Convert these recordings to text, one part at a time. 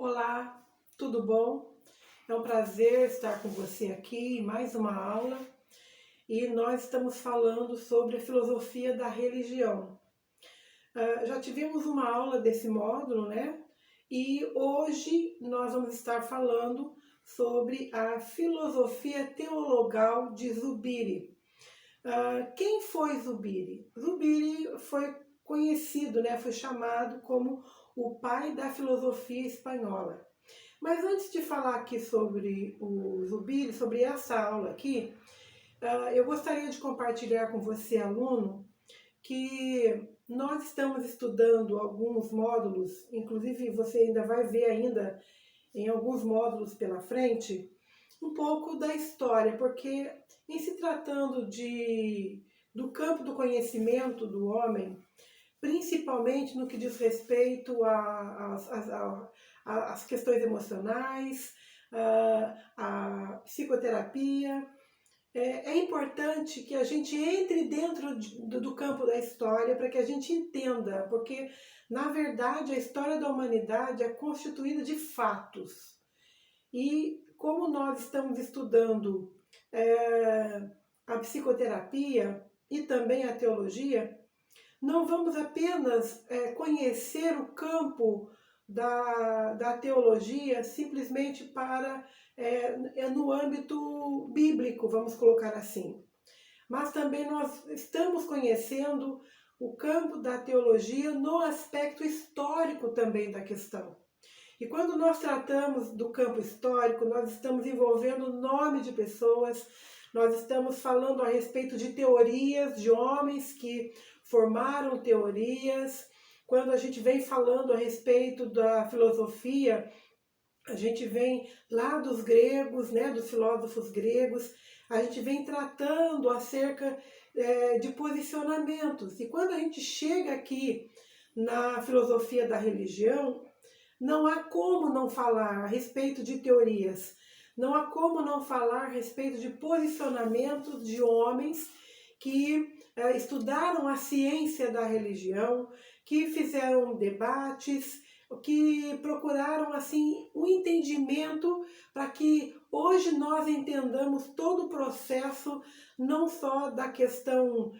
Olá, tudo bom? É um prazer estar com você aqui em mais uma aula e nós estamos falando sobre a filosofia da religião. Já tivemos uma aula desse módulo, né? E hoje nós vamos estar falando sobre a filosofia teologal de Zubiri. Quem foi Zubiri? Zubiri foi conhecido, né? Foi chamado como o pai da filosofia espanhola. Mas antes de falar aqui sobre o Zubiri, sobre essa aula aqui, eu gostaria de compartilhar com você, aluno, que nós estamos estudando alguns módulos, inclusive você ainda vai ver ainda em alguns módulos pela frente, um pouco da história, porque em se tratando do campo do conhecimento do homem, principalmente no que diz respeito às questões emocionais, à psicoterapia. É importante que a gente entre dentro do campo da história para que a gente entenda, porque, na verdade, a história da humanidade é constituída de fatos. E como nós estamos estudando a psicoterapia e também a teologia, não vamos apenas conhecer o campo da teologia simplesmente no âmbito bíblico, vamos colocar assim. Mas também nós estamos conhecendo o campo da teologia no aspecto histórico também da questão. E quando nós tratamos do campo histórico, nós estamos envolvendo o nome de pessoas, nós estamos falando a respeito de teorias, de homens que formaram teorias. Quando a gente vem falando a respeito da filosofia, a gente vem lá dos gregos, né, dos filósofos gregos, a gente vem tratando acerca de posicionamentos. E quando a gente chega aqui na filosofia da religião, não há como não falar a respeito de teorias, não há como não falar a respeito de posicionamentos de homens que estudaram a ciência da religião, que fizeram debates, que procuraram assim um entendimento para que hoje nós entendamos todo o processo, não só da questão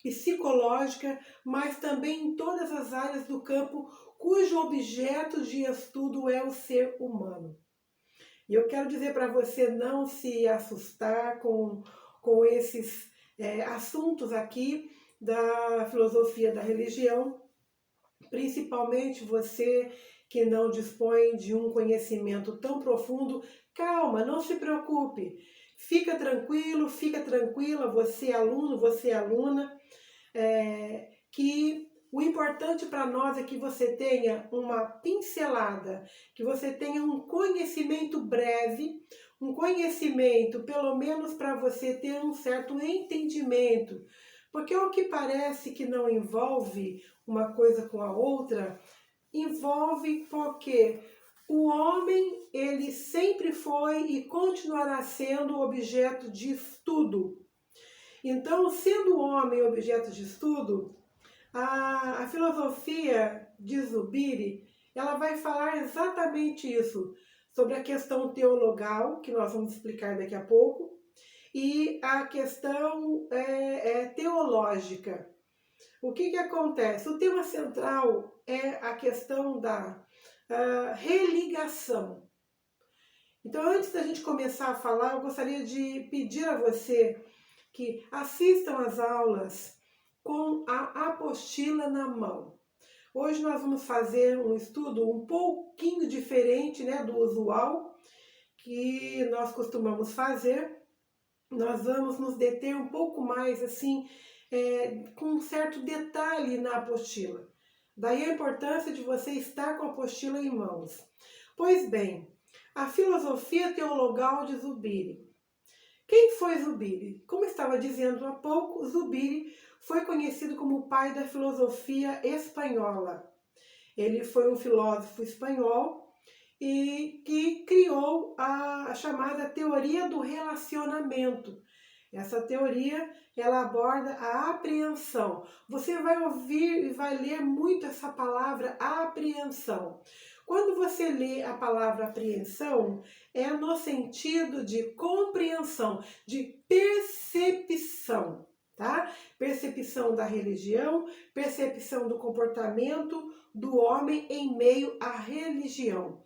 psicológica, mas também em todas as áreas do campo cujo objeto de estudo é o ser humano. E eu quero dizer para você não se assustar com esses assuntos aqui da filosofia da religião, principalmente você que não dispõe de um conhecimento tão profundo. Calma, não se preocupe, fica tranquilo, fica tranquila, você aluno, você aluna, que o importante para nós é que você tenha uma pincelada, que você tenha um conhecimento breve, um conhecimento pelo menos para você ter um certo entendimento, porque o que parece que não envolve uma coisa com a outra, envolve porque o homem, ele sempre foi e continuará sendo objeto de estudo. Então, sendo o homem objeto de estudo, a filosofia de Zubiri, ela vai falar exatamente isso, sobre a questão teologal, que nós vamos explicar daqui a pouco, e a questão teológica. O que acontece? O tema central é a questão da religação. Então, antes da gente começar a falar, eu gostaria de pedir a você que assistam às aulas com a apostila na mão. Hoje nós vamos fazer um estudo um pouquinho diferente, né, do usual que nós costumamos fazer. Nós vamos nos deter um pouco mais assim, com um certo detalhe na apostila. Daí a importância de você estar com a apostila em mãos. Pois bem, a filosofia teologal de Zubiri. Quem foi Zubiri? Como estava dizendo há pouco, Zubiri foi conhecido como o pai da filosofia espanhola. Ele foi um filósofo espanhol e que criou a chamada teoria do relacionamento. Essa teoria, ela aborda a apreensão. Você vai ouvir e vai ler muito essa palavra apreensão. Quando você lê a palavra apreensão, é no sentido de compreensão, de percepção, tá? Percepção da religião, percepção do comportamento do homem em meio à religião.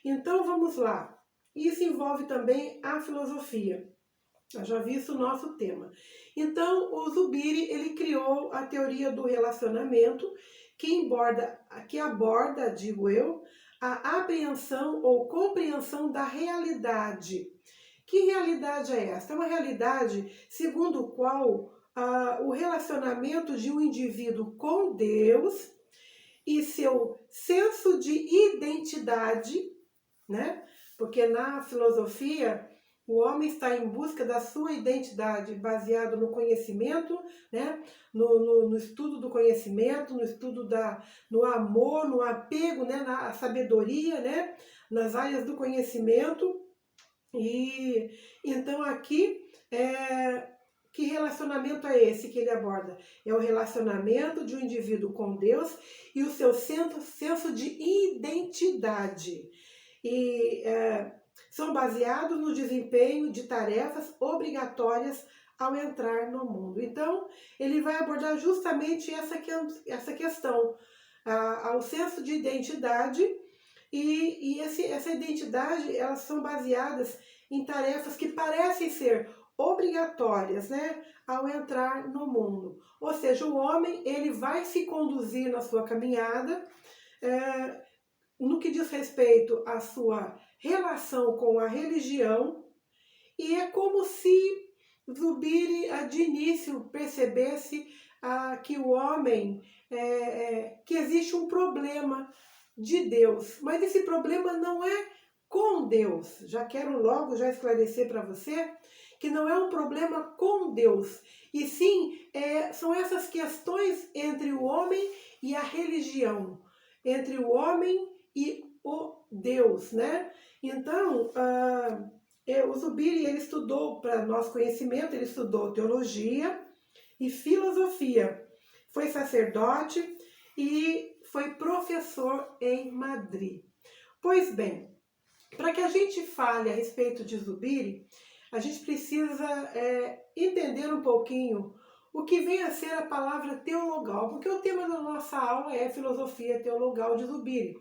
Então vamos lá. Isso envolve também a filosofia. Eu já vi isso no nosso tema. Então, o Zubiri, ele criou a teoria do relacionamento, que aborda, digo eu, a apreensão ou compreensão da realidade. Que realidade é essa? É uma realidade segundo o qual o relacionamento de um indivíduo com Deus e seu senso de identidade, né? Porque na filosofia o homem está em busca da sua identidade, baseado no conhecimento, né? No estudo do conhecimento, no estudo no amor, no apego, né? Na sabedoria, né? Nas áreas do conhecimento. E então aqui, que relacionamento é esse que ele aborda? É o relacionamento de um indivíduo com Deus e o seu senso de identidade. E são baseados no desempenho de tarefas obrigatórias ao entrar no mundo. Então, ele vai abordar justamente essa questão, ao senso de identidade, e essa identidade, elas são baseadas em tarefas que parecem ser obrigatórias, né, ao entrar no mundo. Ou seja, o homem, ele vai se conduzir na sua caminhada, no que diz respeito à sua relação com a religião, e é como se Zubiri de início percebesse que o homem, que existe um problema de Deus, mas esse problema não é com Deus. Já quero logo já esclarecer para você que não é um problema com Deus, e sim são essas questões entre o homem e a religião, entre o homem e o Deus, né? Então, o Zubiri, ele estudou, para nosso conhecimento, ele estudou teologia e filosofia, foi sacerdote e foi professor em Madrid. Pois bem, para que a gente fale a respeito de Zubiri, a gente precisa entender um pouquinho o que vem a ser a palavra teologal, porque o tema da nossa aula é filosofia teologal de Zubiri.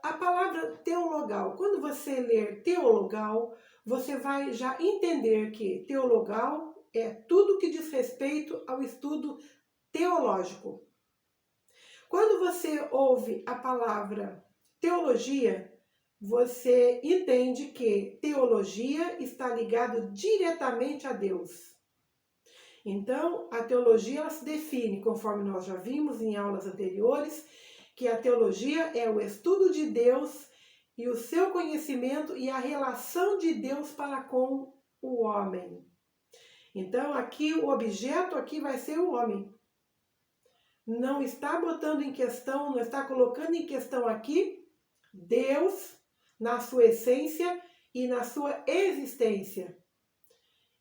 A palavra teologal, quando você ler teologal, você vai já entender que teologal é tudo que diz respeito ao estudo teológico. Quando você ouve a palavra teologia, você entende que teologia está ligada diretamente a Deus. Então, a teologia, ela se define, conforme nós já vimos em aulas anteriores, que a teologia é o estudo de Deus e o seu conhecimento e a relação de Deus para com o homem. Então, aqui o objeto aqui vai ser o homem. Não está botando em questão, não está colocando em questão aqui Deus na sua essência e na sua existência.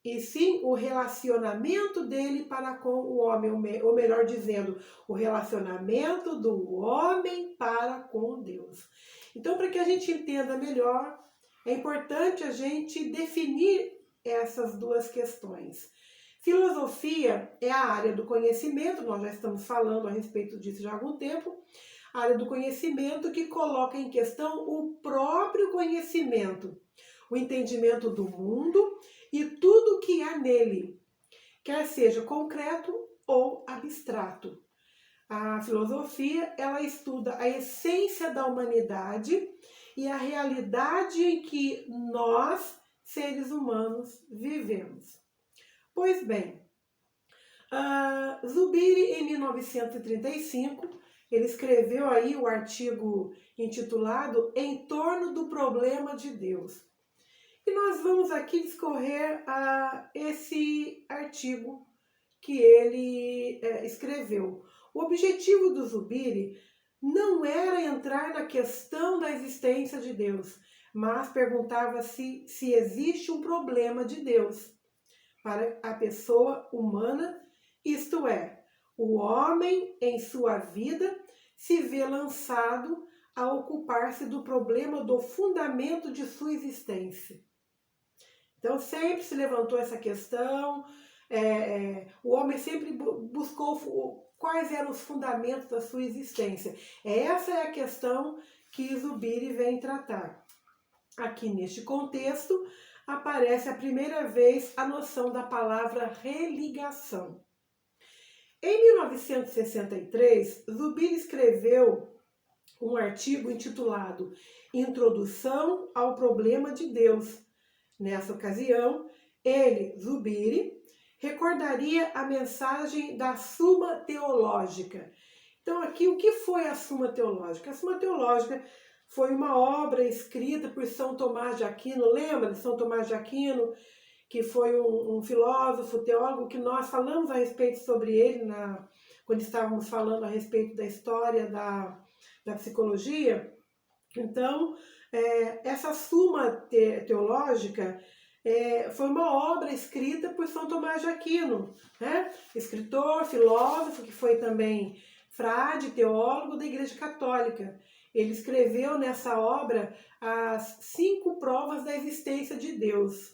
E sim o relacionamento dele para com o homem, ou melhor dizendo, o relacionamento do homem para com Deus. Então, para que a gente entenda melhor, é importante a gente definir essas duas questões. Filosofia é a área do conhecimento, nós já estamos falando a respeito disso já há algum tempo, a área do conhecimento que coloca em questão o próprio conhecimento, o entendimento do mundo e tudo que há nele, quer seja concreto ou abstrato. A filosofia, ela estuda a essência da humanidade e a realidade em que nós, seres humanos, vivemos. Pois bem, Zubiri, em 1935, ele escreveu aí o artigo intitulado Em torno do problema de Deus. E nós vamos aqui discorrer esse artigo que ele escreveu. O objetivo do Zubiri não era entrar na questão da existência de Deus, mas perguntava-se se existe um problema de Deus para a pessoa humana, isto é, o homem em sua vida se vê lançado a ocupar-se do problema do fundamento de sua existência. Então sempre se levantou essa questão, o homem sempre buscou quais eram os fundamentos da sua existência. Essa é a questão que Zubiri vem tratar. Aqui neste contexto aparece a primeira vez a noção da palavra religação. Em 1963, Zubiri escreveu um artigo intitulado Introdução ao Problema de Deus. Nessa ocasião, ele, Zubiri, recordaria a mensagem da Suma Teológica. Então aqui, o que foi a Suma Teológica? A Suma Teológica foi uma obra escrita por São Tomás de Aquino. Lembra de São Tomás de Aquino, que foi um filósofo, teólogo, que nós falamos a respeito sobre ele quando estávamos falando a respeito da história da psicologia? Então, essa Suma Teológica foi uma obra escrita por São Tomás de Aquino, né? Escritor, filósofo, que foi também frade, teólogo da Igreja Católica. Ele escreveu nessa obra as 5 provas da existência de Deus.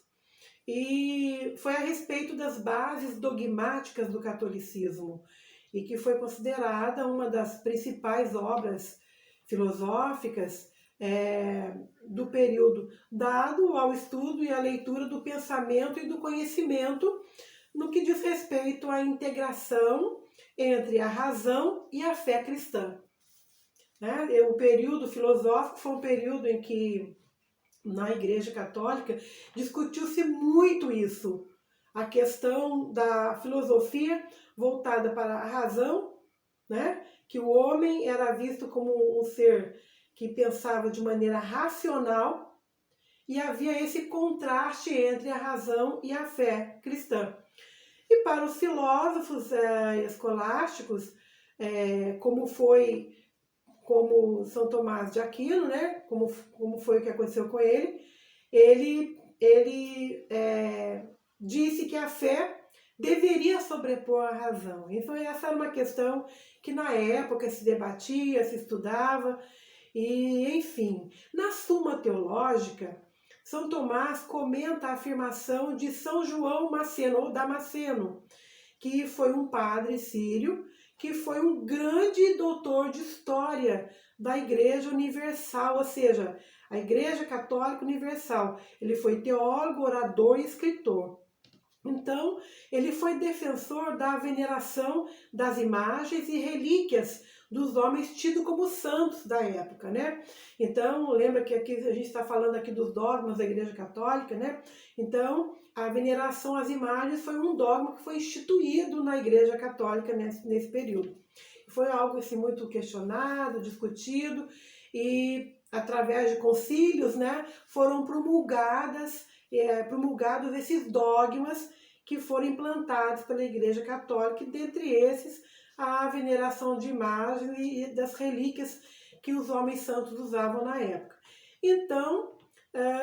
E foi a respeito das bases dogmáticas do catolicismo, e que foi considerada uma das principais obras filosóficas do período, dado ao estudo e à leitura do pensamento e do conhecimento no que diz respeito à integração entre a razão e a fé cristã. O período filosófico foi um período em que, na Igreja Católica, discutiu-se muito isso, a questão da filosofia voltada para a razão, né? Que o homem era visto como um ser que pensava de maneira racional, e havia esse contraste entre a razão e a fé cristã. E para os filósofos escolásticos, como São Tomás de Aquino, né? Como foi o que aconteceu com ele, ele disse que a fé deveria sobrepor a razão. Então essa era uma questão que na época se debatia, se estudava, e enfim. Na Suma Teológica, São Tomás comenta a afirmação de São João Maceno, ou Damasceno, que foi um padre sírio, que foi um grande doutor de história da Igreja Universal, ou seja, a Igreja Católica Universal. Ele foi teólogo, orador e escritor. Então, ele foi defensor da veneração das imagens e relíquias dos homens tidos como santos da época, né? Então, lembra que aqui a gente está falando aqui dos dogmas da Igreja Católica, né? Então, a veneração às imagens foi um dogma que foi instituído na Igreja Católica nesse período. Foi algo assim, muito questionado, discutido, e através de concílios, né, foram promulgados esses dogmas que foram implantados pela Igreja Católica, e dentre esses a veneração de imagens e das relíquias que os homens santos usavam na época. Então,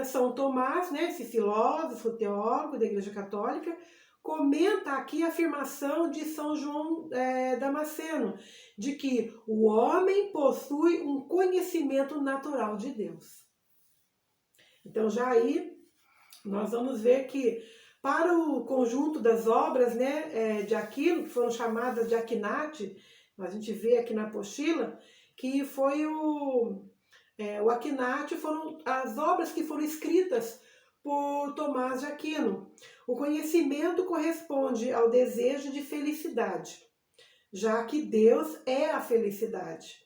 São Tomás, né, esse filósofo, teólogo da Igreja Católica, comenta aqui a afirmação de São João Damasceno, de que o homem possui um conhecimento natural de Deus. Então já aí nós vamos ver que para o conjunto das obras, né, de Aquino, que foram chamadas de Aquinate, a gente vê aqui na apostila, que foi o Aquinate, foram as obras que foram escritas por Tomás de Aquino. O conhecimento corresponde ao desejo de felicidade, já que Deus é a felicidade.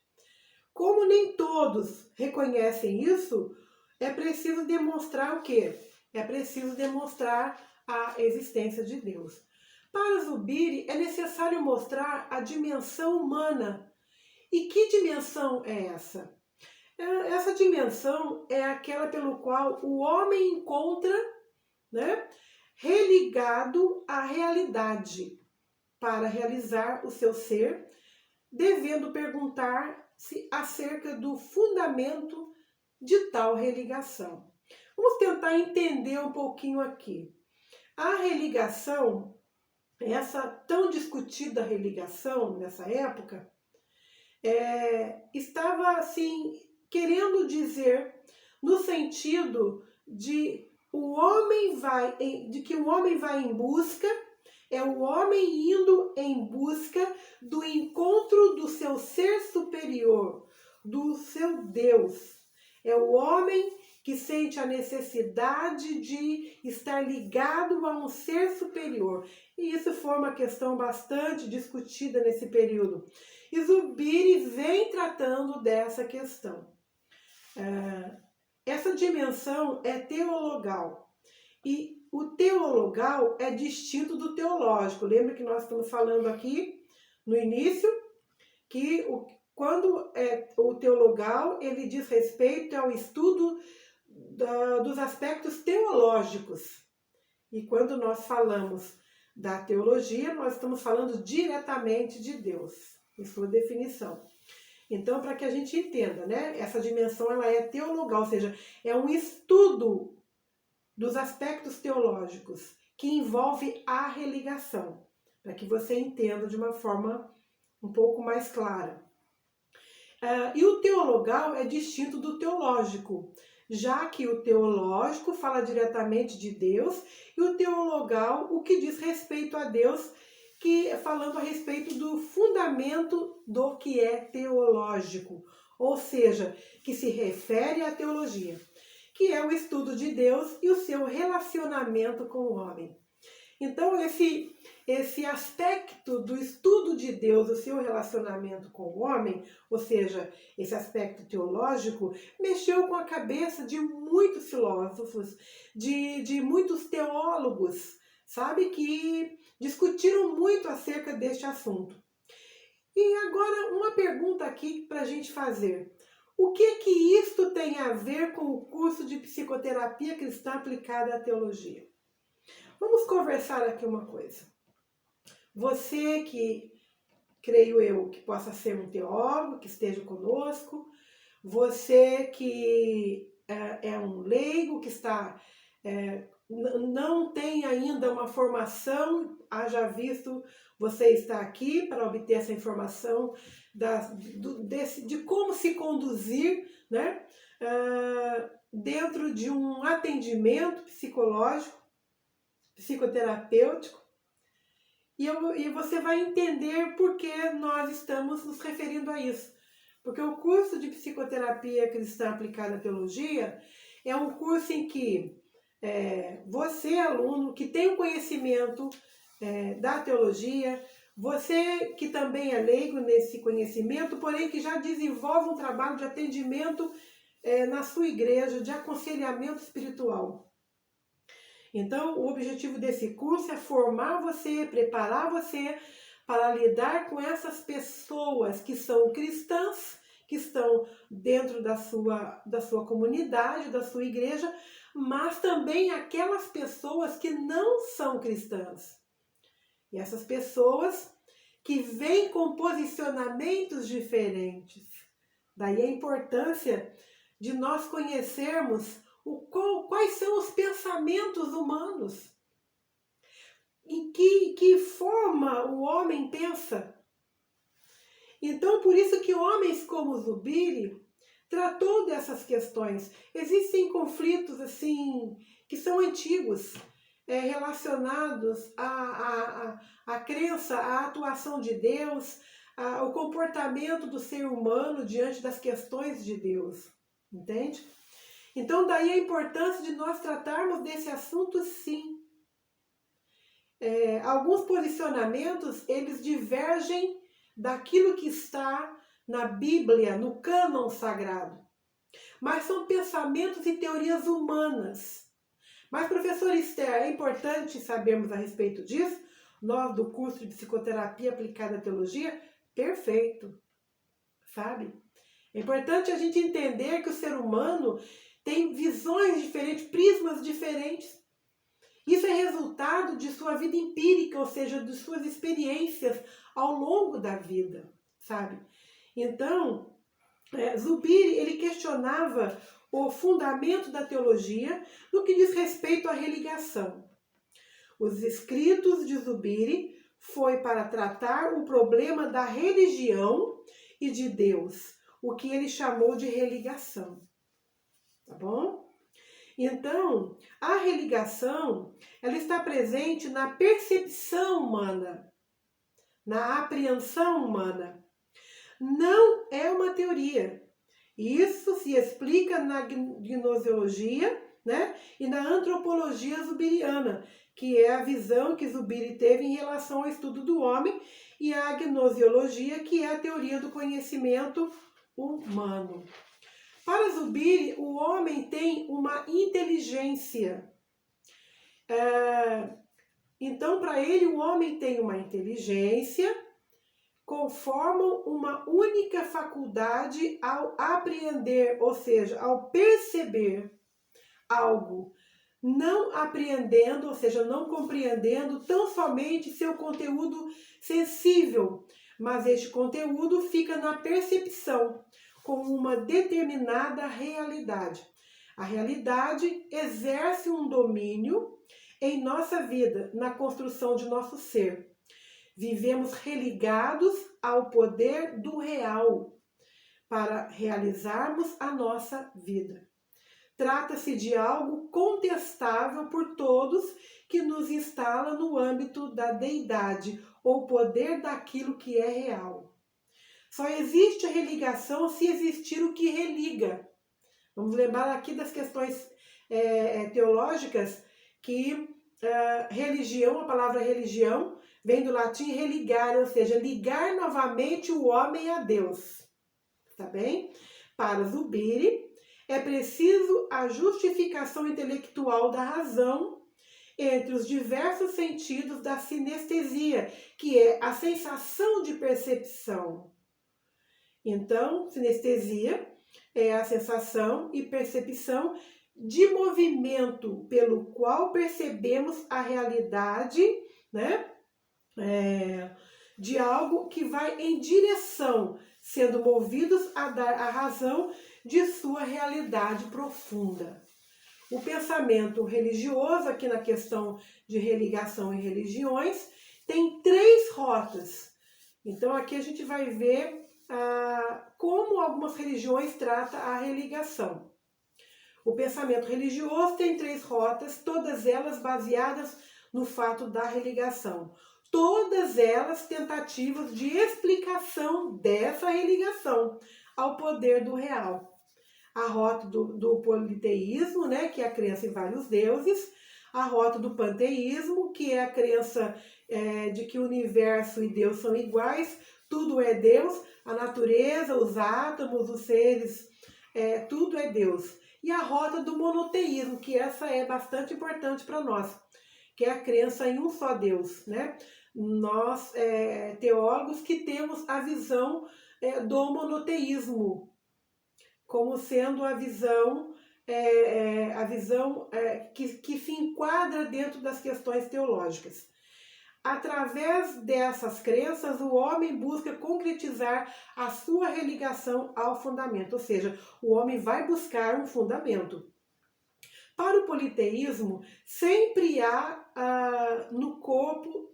Como nem todos reconhecem isso, é preciso demonstrar o quê? É preciso demonstrar a existência de Deus. Para Zubiri, é necessário mostrar a dimensão humana. E que dimensão é essa? Essa dimensão é aquela pelo qual o homem encontra, né, religado à realidade para realizar o seu ser, devendo perguntar-se acerca do fundamento de tal religação. Vamos tentar entender um pouquinho aqui. A religação, essa tão discutida religação nessa época, estava assim querendo dizer no sentido de que o homem vai em busca, é o homem indo em busca do encontro do seu ser superior, do seu Deus. É o homem que sente a necessidade de estar ligado a um ser superior. E isso foi uma questão bastante discutida nesse período. E Zubiri vem tratando dessa questão. Essa dimensão é teologal. E o teologal é distinto do teológico. Lembra que nós estamos falando aqui no início que quando o teologal ele diz respeito ao estudo dos aspectos teológicos. E quando nós falamos da teologia, nós estamos falando diretamente de Deus, em sua definição. Então, para que a gente entenda, né, essa dimensão ela é teologal, ou seja, é um estudo dos aspectos teológicos que envolve a religação, para que você entenda de uma forma um pouco mais clara. E o teologal é distinto do teológico, já que o teológico fala diretamente de Deus e o teologal o que diz respeito a Deus, que falando a respeito do fundamento do que é teológico, ou seja, que se refere à teologia, que é o estudo de Deus e o seu relacionamento com o homem. Então, esse aspecto do estudo de Deus, o seu relacionamento com o homem, ou seja, esse aspecto teológico, mexeu com a cabeça de muitos filósofos, de muitos teólogos, sabe, que discutiram muito acerca deste assunto. E agora, uma pergunta aqui para a gente fazer. O que isto tem a ver com o curso de psicoterapia cristã aplicada à teologia? Vamos conversar aqui uma coisa. Você que, creio eu, que possa ser um teólogo, que esteja conosco, você que é um leigo, que está não tem ainda uma formação, haja visto, você está aqui para obter essa informação de como se conduzir, né, dentro de um atendimento psicológico, psicoterapêutico, e você vai entender por que nós estamos nos referindo a isso. Porque o curso de psicoterapia cristã aplicada à teologia é um curso em que você, aluno, que tem o conhecimento da teologia, você que também é leigo nesse conhecimento, porém que já desenvolve um trabalho de atendimento na sua igreja, de aconselhamento espiritual. Então, o objetivo desse curso é formar você, preparar você para lidar com essas pessoas que são cristãs, que estão dentro da sua comunidade, da sua igreja, mas também aquelas pessoas que não são cristãs. E essas pessoas que vêm com posicionamentos diferentes. Daí a importância de nós conhecermos quais são os pensamentos humanos, em que forma o homem pensa. Então, por isso que homens como Zubiri tratou dessas questões. Existem conflitos assim que são antigos, relacionados à crença, à atuação de Deus, ao comportamento do ser humano diante das questões de Deus, entende? Então, daí a importância de nós tratarmos desse assunto, sim. Alguns posicionamentos, eles divergem daquilo que está na Bíblia, no cânon sagrado. Mas são pensamentos e teorias humanas. Mas, professor Esther, é importante sabermos a respeito disso? Nós, do curso de psicoterapia aplicada à teologia, perfeito, sabe? É importante a gente entender que o ser humano tem visões diferentes, prismas diferentes. Isso é resultado de sua vida empírica, ou seja, de suas experiências ao longo da vida, sabe? Então, Zubiri, ele questionava o fundamento da teologia no que diz respeito à religação. Os escritos de Zubiri foi para tratar o problema da religião e de Deus, o que ele chamou de religação, tá bom? Então, a religação, ela está presente na percepção humana, na apreensão humana. Não é uma teoria. Isso se explica na gnoseologia, né? E na antropologia zubiriana, que é a visão que Zubiri teve em relação ao estudo do homem, e a gnoseologia, que é a teoria do conhecimento humano. Para Zubiri, o homem tem uma inteligência. Então, para ele, o homem tem uma inteligência, conformam uma única faculdade ao apreender, ou seja, ao perceber algo, não apreendendo, ou seja, não compreendendo tão somente seu conteúdo sensível, mas este conteúdo fica na percepção, com uma determinada realidade. A realidade exerce um domínio em nossa vida, na construção de nosso ser. Vivemos religados ao poder do real para realizarmos a nossa vida. Trata-se de algo contestável por todos que nos instala no âmbito da deidade ou poder daquilo que é real. Só existe a religação se existir o que religa. Vamos lembrar aqui das questões teológicas que religião, a palavra religião, vem do latim religar, ou seja, ligar novamente o homem a Deus. Tá bem? Para Zubiri, é preciso a justificação intelectual da razão entre os diversos sentidos da sinestesia, que é a sensação de percepção. Então, sinestesia é a sensação e percepção de movimento pelo qual percebemos a realidade, né? De algo que vai em direção, sendo movidos a dar a razão de sua realidade profunda. O pensamento religioso, aqui na questão de religação e religiões, tem 3 rotas. Então aqui a gente vai ver como algumas religiões tratam a religação. O pensamento religioso tem 3 rotas, todas elas baseadas no fato da religação. Todas elas tentativas de explicação dessa religação ao poder do real. A rota do politeísmo, né, que é a crença em vários deuses. A rota do panteísmo, que é a crença de que o universo e Deus são iguais, tudo é Deus, a natureza, os átomos, os seres, tudo é Deus. E a rota do monoteísmo, que essa é bastante importante para nós, que é a crença em um só Deus, né? Nós, teólogos, que temos a visão do monoteísmo como sendo a visão, que se enquadra dentro das questões teológicas. Através dessas crenças, o homem busca concretizar a sua religação ao fundamento, ou seja, o homem vai buscar um fundamento. Para o politeísmo, sempre há no corpo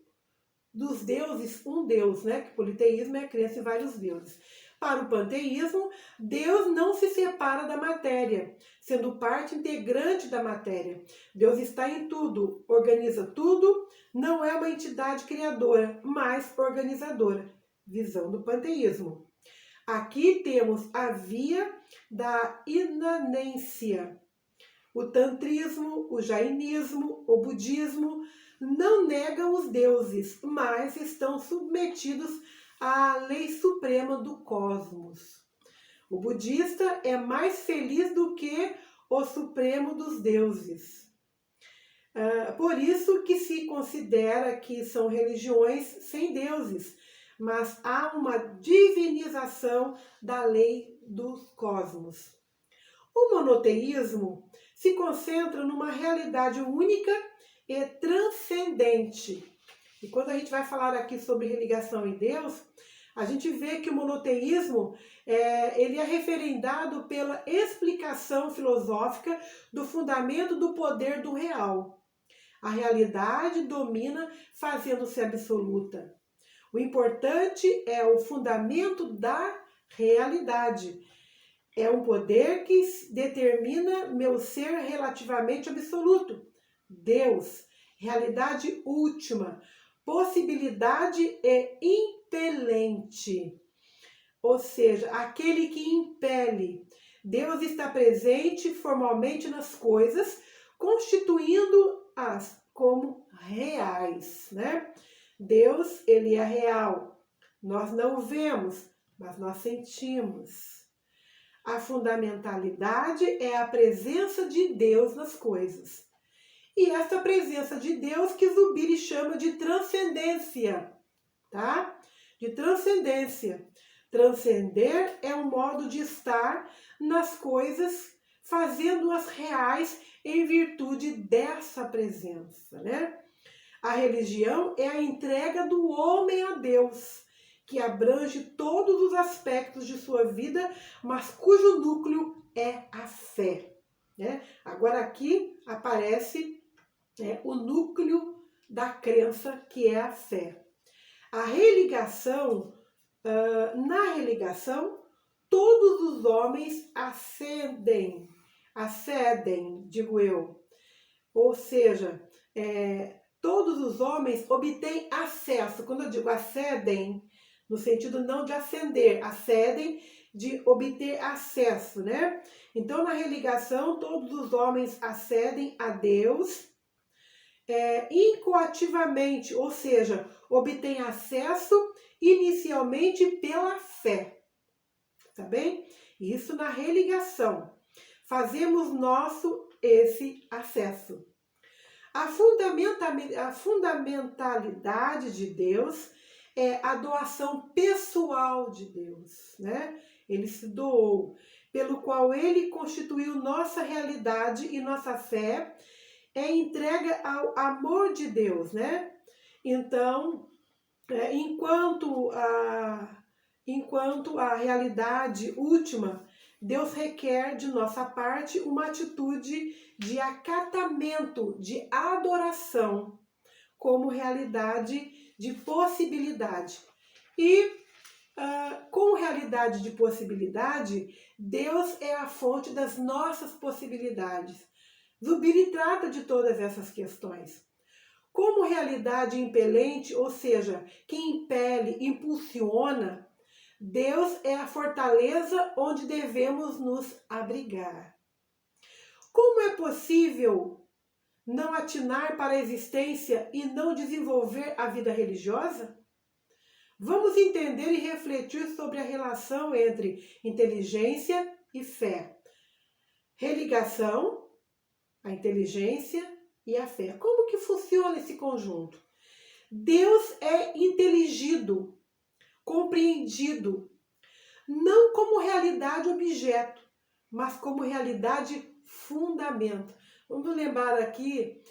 dos deuses um Deus, né? Que o politeísmo é a crença em vários deuses. Para o panteísmo, Deus não se separa da matéria, sendo parte integrante da matéria. Deus está em tudo, organiza tudo, não é uma entidade criadora, mas organizadora. Visão do panteísmo. Aqui temos a via da inanência. O tantrismo, o jainismo, o budismo não negam os deuses, mas estão submetidos à lei suprema do cosmos. O budista é mais feliz do que o supremo dos deuses. Por isso que se considera que são religiões sem deuses, mas há uma divinização da lei dos cosmos. O monoteísmo se concentra numa realidade única e transcendente. E quando a gente vai falar aqui sobre religação em Deus, a gente vê que o monoteísmo ele é referendado pela explicação filosófica do fundamento do poder do real. A realidade domina, fazendo-se absoluta. O importante é o fundamento da realidade. É um poder que determina meu ser relativamente absoluto. Deus, realidade última, possibilidade e impelente. Ou seja, aquele que impele. Deus está presente formalmente nas coisas, constituindo-as como reais, né? Deus, ele é real. Nós não o vemos, mas nós sentimos. A fundamentalidade é a presença de Deus nas coisas. E essa presença de Deus que Zubiri chama de transcendência, tá? De transcendência. Transcender é um modo de estar nas coisas, fazendo-as reais em virtude dessa presença, né? A religião é a entrega do homem a Deus, que abrange todos os aspectos de sua vida, mas cujo núcleo é a fé, né? Agora aqui aparece o núcleo da crença, que é a fé. A religação, na religação, todos os homens acedem, digo eu, ou seja, todos os homens obtêm acesso. Quando eu digo acedem, no sentido não de ascender, acedem de obter acesso, né? Então, na religação, todos os homens acedem a Deus incoativamente, ou seja, obtêm acesso inicialmente pela fé, tá bem? Isso na religação. Fazemos nosso esse acesso. A fundamentalidade de Deus é a doação pessoal de Deus, né? Ele se doou, pelo qual ele constituiu nossa realidade e nossa fé é entrega ao amor de Deus, né? Então, enquanto a realidade última, Deus requer de nossa parte uma atitude de acatamento, de adoração, como realidade de possibilidade. E com realidade de possibilidade, Deus é a fonte das nossas possibilidades. Zubiri trata de todas essas questões. Como realidade impelente, ou seja, que impele, impulsiona, Deus é a fortaleza onde devemos nos abrigar. Como é possível não atinar para a existência e não desenvolver a vida religiosa? Vamos entender e refletir sobre a relação entre inteligência e fé. Religação, a inteligência e a fé. Como que funciona esse conjunto? Deus é inteligido, compreendido, não como realidade objeto, mas como realidade fundamento. Vamos lembrar que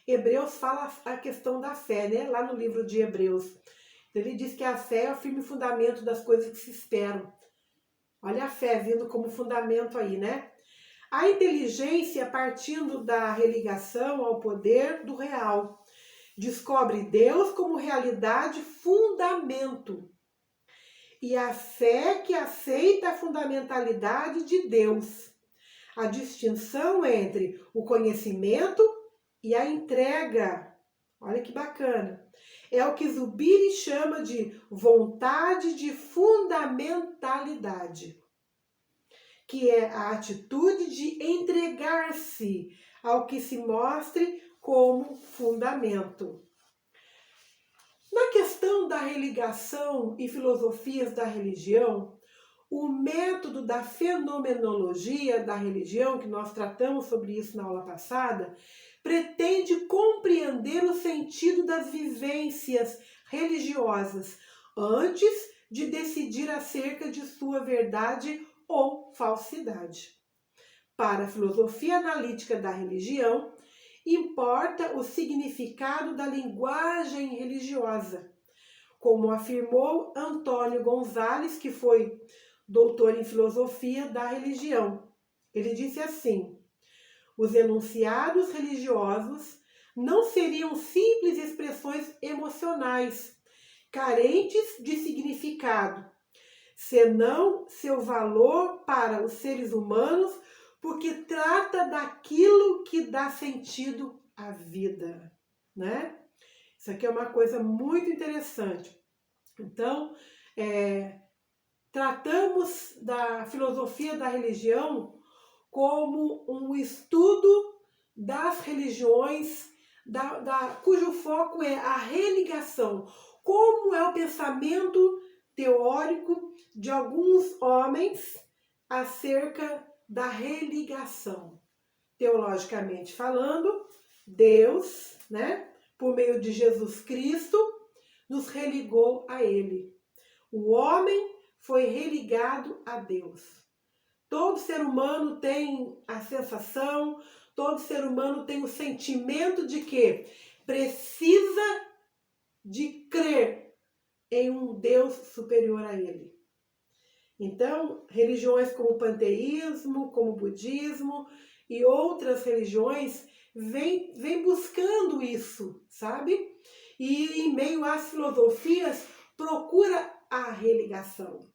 Hebreus fala a questão da fé, né? Lá no livro de Hebreus. Ele diz que a fé é o firme fundamento das coisas que se esperam. Olha a fé vindo como fundamento aí, né? A inteligência, partindo da religação ao poder do real, descobre Deus como realidade fundamento. E a fé que aceita a fundamentalidade de Deus. A distinção entre o conhecimento e a entrega. Olha que bacana. É o que Zubiri chama de vontade de fundamentalidade, que é a atitude de entregar-se ao que se mostre como fundamento. Na questão da religação e filosofias da religião, o método da fenomenologia da religião, que nós tratamos sobre isso na aula passada, pretende compreender o sentido das vivências religiosas antes de decidir acerca de sua verdade ou falsidade. Para a filosofia analítica da religião, importa o significado da linguagem religiosa, como afirmou Antônio Gonzalez, que foi doutor em filosofia da religião. Ele disse assim: os enunciados religiosos não seriam simples expressões emocionais, carentes de significado, senão seu valor para os seres humanos, porque trata daquilo que dá sentido à vida, né? Isso aqui é uma coisa muito interessante. Então, tratamos da filosofia da religião como um estudo das religiões, cujo foco é a religação. Como é o pensamento teórico de alguns homens acerca da religação. Teologicamente falando, Deus, né, por meio de Jesus Cristo, nos religou a Ele. O homem foi religado a Deus. Todo ser humano tem a sensação, todo ser humano tem o sentimento de que precisa de crer em um Deus superior a ele. Então, religiões como o panteísmo, como o budismo e outras religiões vêm buscando isso, sabe? E em meio às filosofias procura a religação.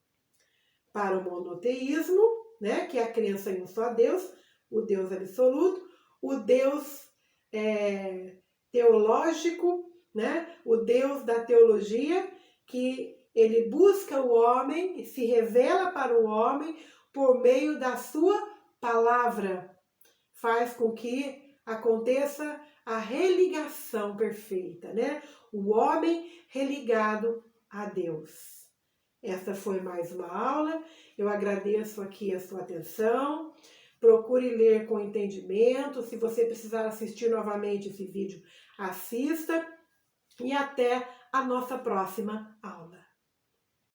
Para o monoteísmo, né, que é a crença em um só Deus, o Deus absoluto, o Deus teológico, né, o Deus da teologia, que ele busca o homem, se revela para o homem por meio da sua palavra. Faz com que aconteça a religação perfeita, né? O homem religado a Deus. Essa foi mais uma aula. Eu agradeço aqui a sua atenção. Procure ler com entendimento. Se você precisar assistir novamente esse vídeo, assista. E até a nossa próxima aula.